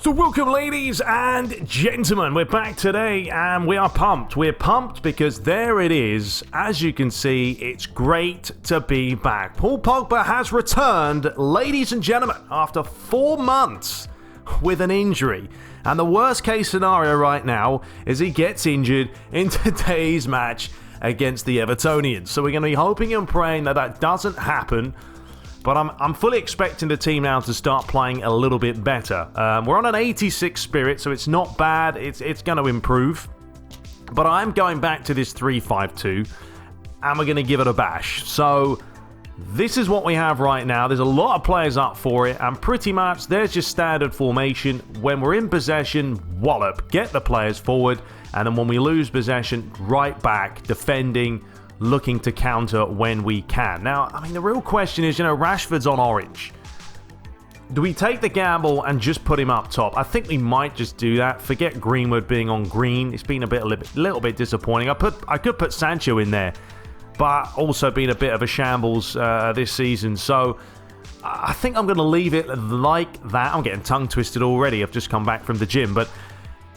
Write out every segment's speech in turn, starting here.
So welcome, ladies and gentlemen. We're back today and we are pumped. We're pumped because there it is. As you can see, it's great to be back. Paul Pogba has returned, ladies and gentlemen, after 4 months with an injury. And the worst case scenario right now is he gets injured in today's match against the Evertonians. So we're going to be hoping and praying that that doesn't happen. But I'm fully expecting the team now to start playing a little bit better. We're on an 86 spirit, so it's not bad. It's going to improve. But I'm going back to this 3-5-2, and we're going to give it a bash. So this is what we have right now. There's a lot of players up for it, and pretty much there's just standard formation. When we're in possession, wallop, get the players forward, and then when we lose possession, right back, defending, looking to counter when we can. Now, I mean, the real question is, Rashford's on orange. Do we take the gamble and just put him up top? I think we might just do that. Forget Greenwood being on green. It's been a little bit disappointing. I could put Sancho in there, but also been a bit of a shambles this season. So I think I'm going to leave it like that. I'm getting tongue twisted already. I've just come back from the gym, but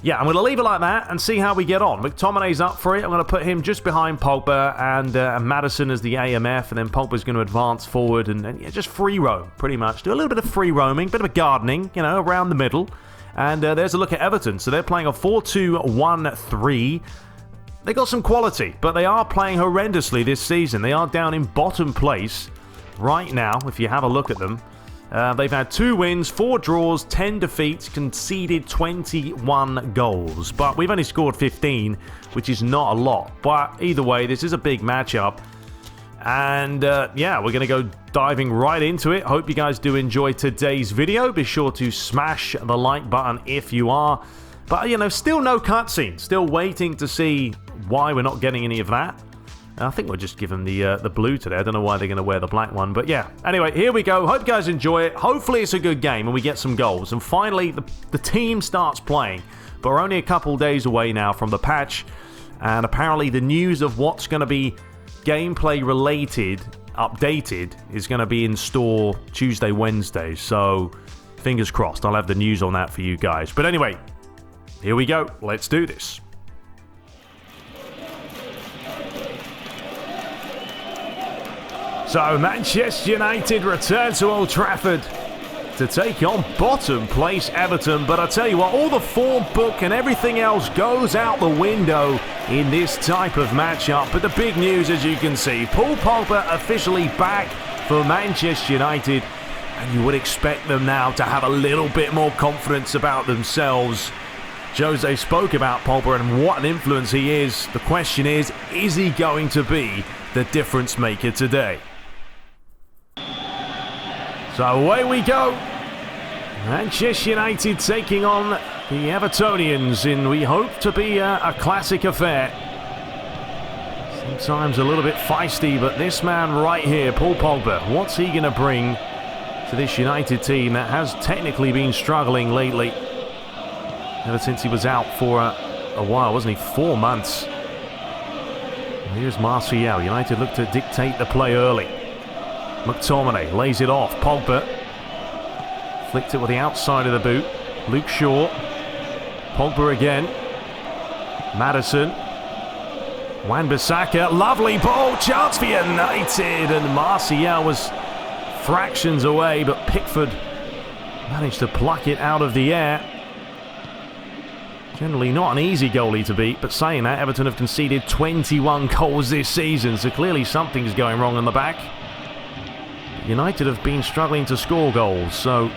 yeah, I'm going to leave it like that and see how we get on. McTominay's up for it. I'm going to put him just behind Pogba and Maddison as the AMF, and then Pogba's going to advance forward and just free roam, pretty much. Do a little bit of free roaming, bit of a gardening, around the middle. And there's a look at Everton. So they're playing a 4-2-1-3. They got some quality, but they are playing horrendously this season. They are down in bottom place right now, if you have a look at them. They've had 2 wins, 4 draws, 10 defeats, conceded 21 goals. But we've only scored 15, which is not a lot. But either way, this is a big matchup. And yeah, we're going to go diving right into it. Hope you guys do enjoy today's video. Be sure to smash the like button if you are. But, still no cutscene. Still waiting to see why we're not getting any of that. I think we'll just give them the blue today. I don't know why they're going to wear the black one. But yeah, anyway, here we go. Hope you guys enjoy it. Hopefully it's a good game and we get some goals. And finally, the team starts playing. But we're only a couple days away now from the patch. And apparently the news of what's going to be gameplay related, updated, is going to be in store Tuesday, Wednesday. So fingers crossed. I'll have the news on that for you guys. But anyway, here we go. Let's do this. So, Manchester United return to Old Trafford to take on bottom place Everton. But I tell you what, all the form book and everything else goes out the window in this type of matchup. But the big news, as you can see, Paul Pogba officially back for Manchester United. And you would expect them now to have a little bit more confidence about themselves. Jose spoke about Pogba and what an influence he is. The question is he going to be the difference maker today? So away we go. Manchester United taking on the Evertonians in we hope to be a classic affair. Sometimes a little bit feisty, but this man right here, Paul Pogba, what's he going to bring to this United team that has technically been struggling lately? Ever since he was out for a while, wasn't he? 4 months. Here's Martial. United look to dictate the play early. McTominay lays it off. Pogba flicked it with the outside of the boot. Luke Shaw. Pogba again. Maddison. Wan-Bissaka. Lovely ball. Chance for United. And Martial was fractions away, but Pickford managed to pluck it out of the air. Generally not an easy goalie to beat, but saying that, Everton have conceded 21 goals this season, so clearly something's going wrong on the back. United have been struggling to score goals, so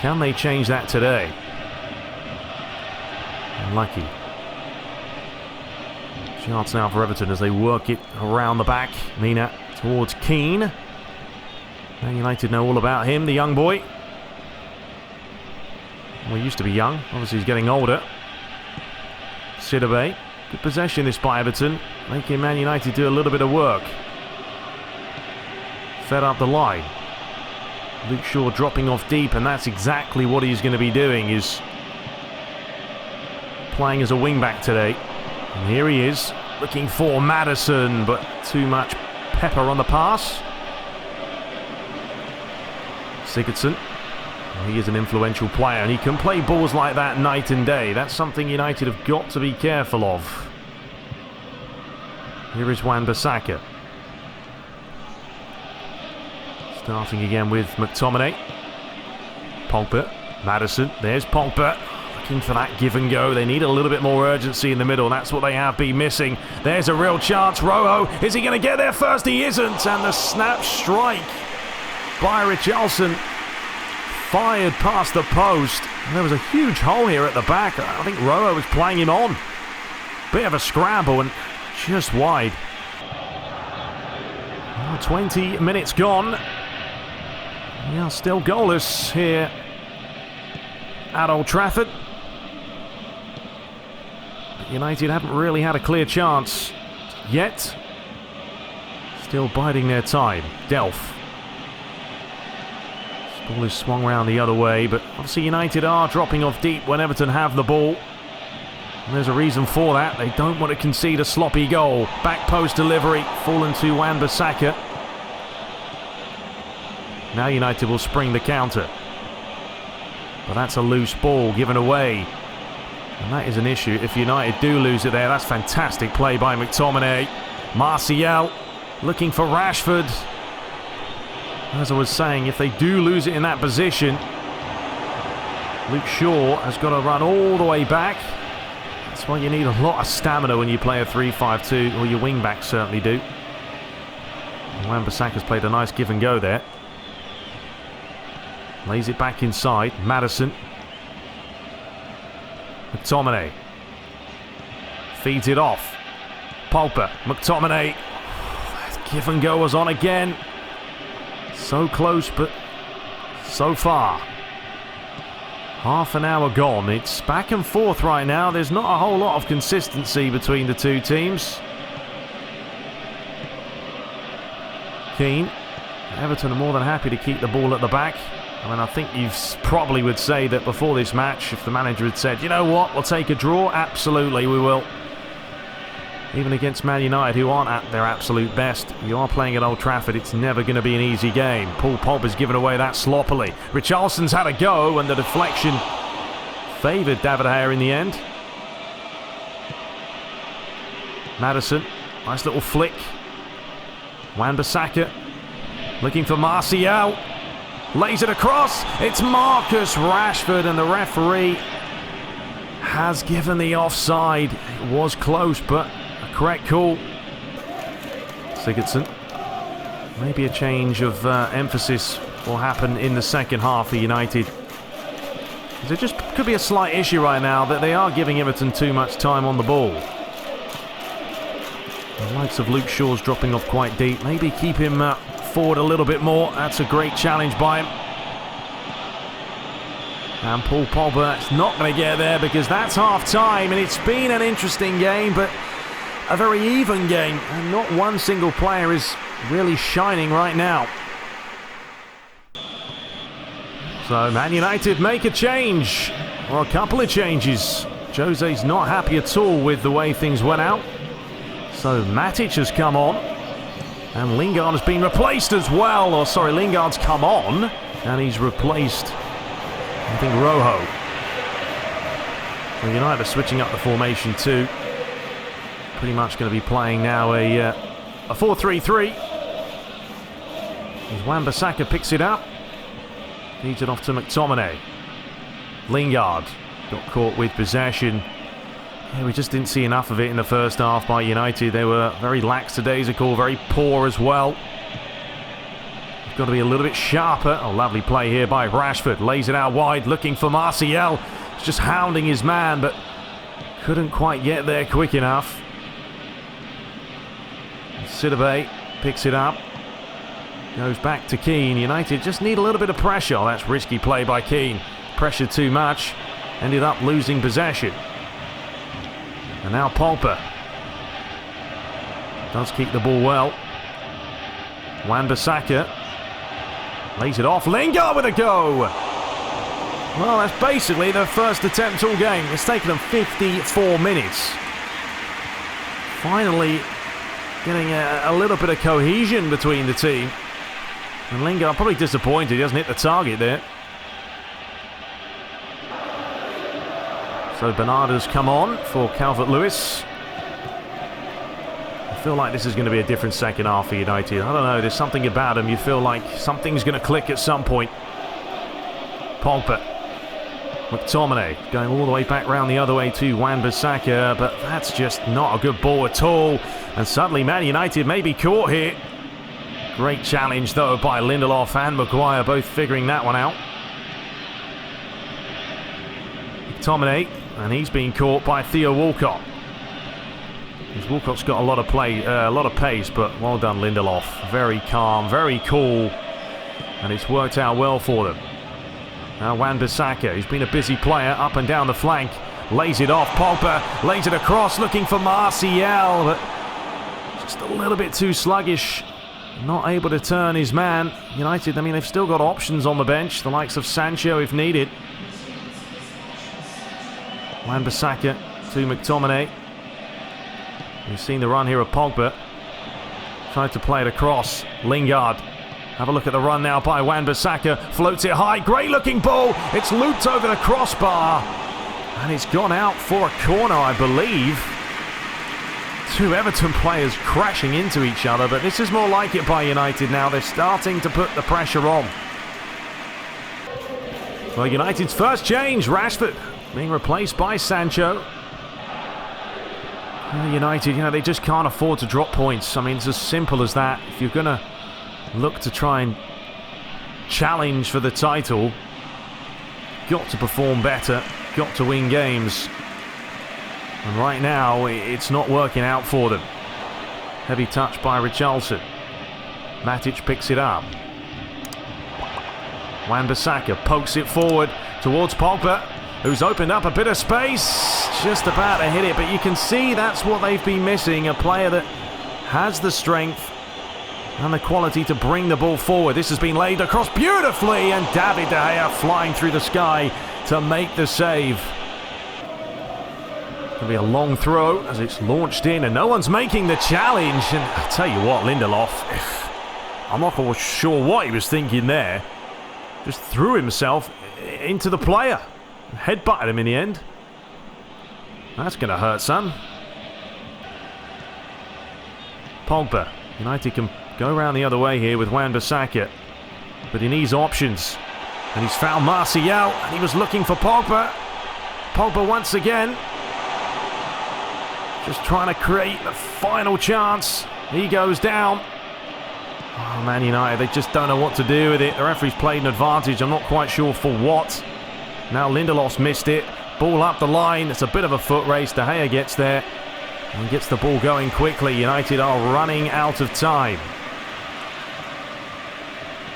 can they change that today? Unlucky. Chance now for Everton as they work it around the back. Mina towards Keane. Man United know all about him, the young boy. Well, he used to be young. Obviously, he's getting older. Sidibe. Good possession this by Everton, making Man United do a little bit of work. Fed up the line. Luke Shaw dropping off deep, and that's exactly what he's going to be doing, is playing as a wing-back today. And here he is, looking for Maddison, but too much pepper on the pass. Sigurdsson. He is an influential player, and he can play balls like that night and day. That's something United have got to be careful of. Here is Wan-Bissaka. Starting again with McTominay. POGBA. Maddison. There's POGBA. Looking for that give and go. They need a little bit more urgency in the middle. That's what they have been missing. There's a real chance. Rojo. Is he going to get there first? He isn't. And the snap strike by Richarlison. Fired past the post. And there was a huge hole here at the back. I think Rojo was playing him on. Bit of a scramble and just wide. 20 minutes gone. We are still goalless here at Old Trafford. But United haven't really had a clear chance yet. Still biding their time. Delph. This ball is swung around the other way, but obviously United are dropping off deep when Everton have the ball. And there's a reason for that. They don't want to concede a sloppy goal. Back post delivery, fallen to Wan-Bissaka. Now United will spring the counter. But that's a loose ball given away. And that is an issue. If United do lose it there, that's fantastic play by McTominay. Martial looking for Rashford. As I was saying, if they do lose it in that position, Luke Shaw has got to run all the way back. That's why you need a lot of stamina when you play a 3-5-2, or your wing-backs certainly do. Wan-Bissaka's played a nice give and go there. Lays it back inside. Maddison. McTominay. Feeds it off. POGBA. McTominay. That give and go was on again. So close, but so far. Half an hour gone. It's back and forth right now. There's not a whole lot of consistency between the two teams. Keane. Everton are more than happy to keep the ball at the back. I mean, I think you probably would say that before this match, if the manager had said, you know what, we'll take a draw, absolutely we will. Even against Man United, who aren't at their absolute best, you are playing at Old Trafford, it's never going to be an easy game. Paul Pogba's given away that sloppily. Richarlison's had a go, and the deflection favoured David Gea in the end. Maddison, nice little flick. Wan-Bissaka looking for Martial. Lays it across. It's Marcus Rashford, and the referee has given the offside. It was close, but a correct call. Sigurdsson. Maybe a change of emphasis will happen in the second half for United. There just could be a slight issue right now that they are giving Everton too much time on the ball. The likes of Luke Shaw's dropping off quite deep. Maybe keep him forward a little bit more. That's a great challenge by him. And Paul Pogba is not going to get there because that's half time, and it's been an interesting game, but a very even game, and not one single player is really shining right now. So Man United make a change, or a couple of changes. Jose's not happy at all with the way things went out. So Matic has come on. And Lingard has been replaced as well. Or sorry, Lingard's come on. And he's replaced, I think, Rojo. So United are switching up the formation too. Pretty much going to be playing now a 4-3-3. As Wan-Bissaka picks it up. Feeds it off to McTominay. Lingard got caught with possession. Yeah, we just didn't see enough of it in the first half by United. They were very lackadaisical, very poor as well. We've got to be a little bit sharper. A lovely play here by Rashford. Lays it out wide, looking for Martial. He's just hounding his man, but couldn't quite get there quick enough. Sidibe picks it up. Goes back to Keane. United just need a little bit of pressure. Oh, that's risky play by Keane. Pressure too much. Ended up losing possession. And now Pogba does keep the ball well. Wan-Bissaka lays it off. Lingard with a go. Well, that's basically their first attempt all game. It's taken them 54 minutes. Finally getting a little bit of cohesion between the team. And Lingard probably disappointed. He doesn't hit the target there. So Bernardo's come on for Calvert-Lewis. I feel like this is going to be a different second half for United. I don't know, there's something about him. You feel like something's going to click at some point. POGBA. McTominay going all the way back round the other way to Wan-Bissaka, but that's just not a good ball at all. And suddenly Man United may be caught here. Great challenge though by Lindelof and Maguire, both figuring that one out. McTominay, and he's been caught by Theo Walcott. Walcott's got a lot of play, a lot of pace, but well done Lindelof. Very calm, very cool, and it's worked out well for them. Now Wan-Bissaka, he's been a busy player up and down the flank, lays it off. POGBA lays it across, looking for Martial, but just a little bit too sluggish. Not able to turn his man. United, I mean, they've still got options on the bench, the likes of Sancho if needed. Wan-Bissaka to McTominay. We've seen the run here of POGBA. Tried to play it across. Lingard. Have a look at the run now by Wan-Bissaka. Floats it high. Great looking ball. It's looped over the crossbar. And it's gone out for a corner, I believe. Two Everton players crashing into each other, but this is more like it by United now. They're starting to put the pressure on. Well, United's first change. Rashford being replaced by Sancho. United, they just can't afford to drop points. I mean, it's as simple as that. If you're going to look to try and challenge for the title, got to perform better, got to win games. And right now, it's not working out for them. Heavy touch by Richarlison. Matic picks it up. Wan-Bissaka pokes it forward towards POGBA, who's opened up a bit of space. Just about to hit it, but you can see that's what they've been missing. A player that has the strength and the quality to bring the ball forward. This has been laid across beautifully, and David De Gea flying through the sky to make the save. It'll be a long throw as it's launched in, and no one's making the challenge. And I tell you what, Lindelof, I'm not quite sure what he was thinking there. Just threw himself into the player. Headbutted him in the end. That's going to hurt, son. POGBA. United can go around the other way here with Wan-Bissaka, but he needs options. And he's found Martial, and he was looking for POGBA. POGBA once again. Just trying to create the final chance. He goes down. Oh, Man United, they just don't know what to do with it. The referee's played an advantage. I'm not quite sure for what. Now Lindelof's missed it. Ball up the line. It's a bit of a foot race. De Gea gets there and gets the ball going quickly. United are running out of time.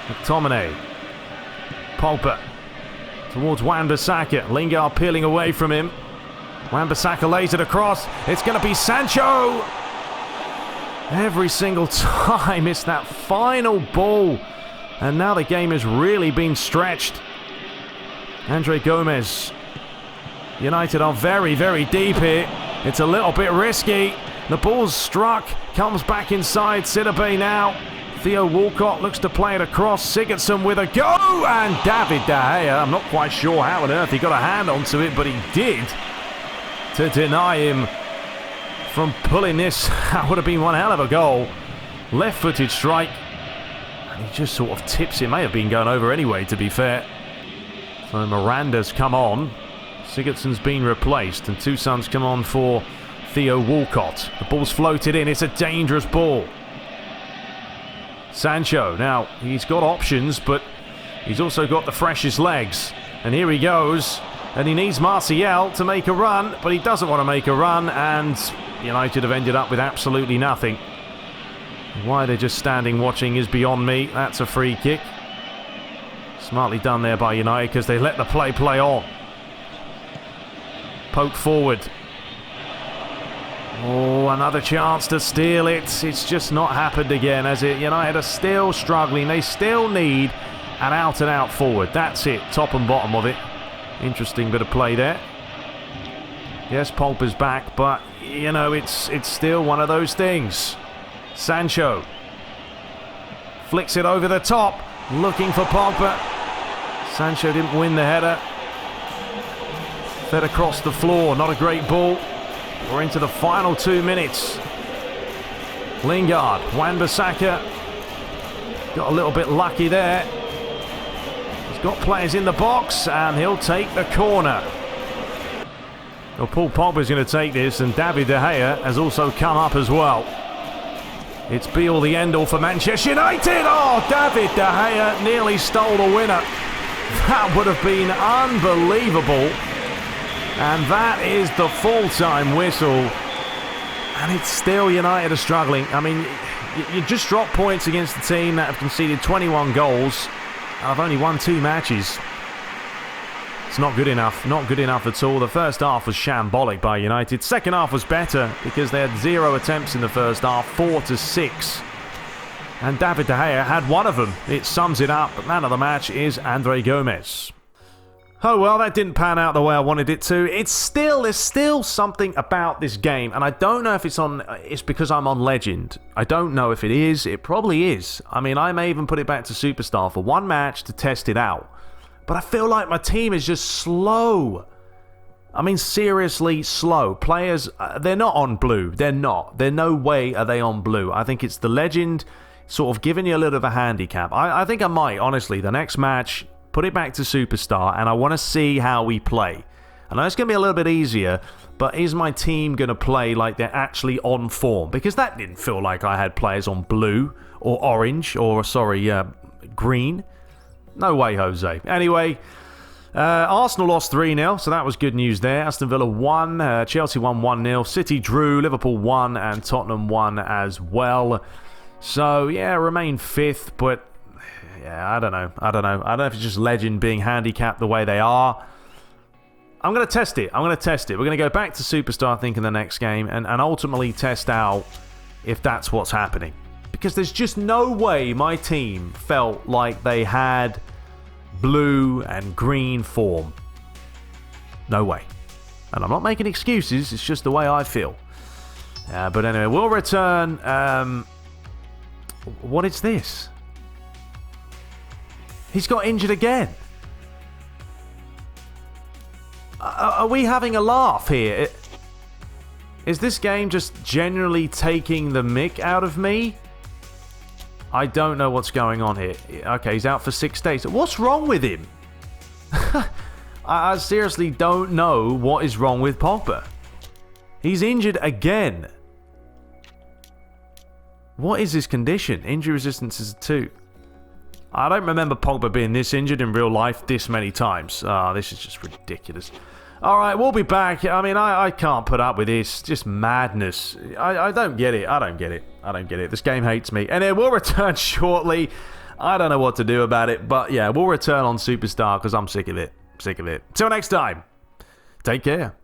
McTominay. POGBA towards Wan-Bissaka. Lingard peeling away from him. Wan-Bissaka lays it across. It's going to be Sancho. Every single time it's that final ball. And now the game has really been stretched. Andre Gomez. United are very, very deep here. It's a little bit risky. The ball's struck. Comes back inside. Sidibe now. Theo Walcott looks to play it across. Sigurdsson with a go. And David De Gea. I'm not quite sure how on earth he got a hand onto it, but he did. To deny him from pulling this. That would have been one hell of a goal. Left-footed strike. And he just sort of tips it. May have been going over anyway, to be fair. So Miranda's come on. Sigurdsson's been replaced, and Toussaint's come on for Theo Walcott. The ball's floated in. It's a dangerous ball. Sancho. Now, he's got options, but he's also got the freshest legs. And here he goes. And he needs Martial to make a run, but he doesn't want to make a run, and United have ended up with absolutely nothing. Why they're just standing watching is beyond me. That's a free kick. Smartly done there by United because they let the play on. Poke forward. Oh, another chance to steal it. It's just not happened again, has it? United are still struggling. They still need an out-and-out forward. That's it, top and bottom of it. Interesting bit of play there. Yes, POGBA's back, but, it's still one of those things. Sancho flicks it over the top, looking for POGBA. Sancho didn't win the header. Fed across the floor. Not a great ball. We're into the final 2 minutes. Lingard, Wan-Bissaka. Got a little bit lucky there. He's got players in the box, and he'll take the corner. Well, Paul Pogba's going to take this, and David De Gea has also come up as well. It's be all the end all for Manchester United. Oh, David De Gea nearly stole the winner. That would have been unbelievable. And that is the full-time whistle. And it's still United are struggling. I mean, you just drop points against the team that have conceded 21 goals. And I've only won 2 matches. It's not good enough. Not good enough at all. The first half was shambolic by United. Second half was better because they had 0 attempts in the first half, 4-6. And David De Gea had 1 of them. It sums it up. Man of the match is Andre Gomes. Oh well, that didn't pan out the way I wanted it to. There's still something about this game, and I don't know if it's because I'm on Legend. I don't know if it is. It probably is. I mean, I may even put it back to Superstar for 1 match to test it out. But I feel like my team is just slow. I mean, seriously slow. Players, they're not on blue. They're not. There's no way are they on blue. I think it's the Legend sort of giving you a little of a handicap. I think I might, honestly, the next match, put it back to Superstar, and I want to see how we play. I know it's going to be a little bit easier, but is my team going to play like they're actually on form? Because that didn't feel like I had players on blue or orange or, green. No way, Jose. Anyway, Arsenal lost 3-0, so that was good news there. Aston Villa won, Chelsea won 1-0, City drew, Liverpool won, and Tottenham won as well. So, yeah, remain 5th, but yeah, I don't know. I don't know if it's just Legend being handicapped the way they are. I'm going to test it. We're going to go back to Superstar, I think, in the next game, and ultimately test out if that's what's happening. Because there's just no way my team felt like they had blue and green form. No way. And I'm not making excuses, it's just the way I feel. But anyway, we'll return. What is this? He's got injured again. Are we having a laugh here? Is this game just generally taking the mick out of me? I don't know what's going on here. Okay, he's out for 6 days. What's wrong with him? I seriously don't know what is wrong with Pogba. He's injured again. What is his condition? Injury resistance is 2. I don't remember Pogba being this injured in real life this many times. This is just ridiculous. Alright, we'll be back. I mean, I can't put up with this. Just madness. I don't get it. I don't get it. This game hates me. And we'll return shortly. I don't know what to do about it. But yeah, we'll return on Superstar because I'm sick of it. Till next time. Take care.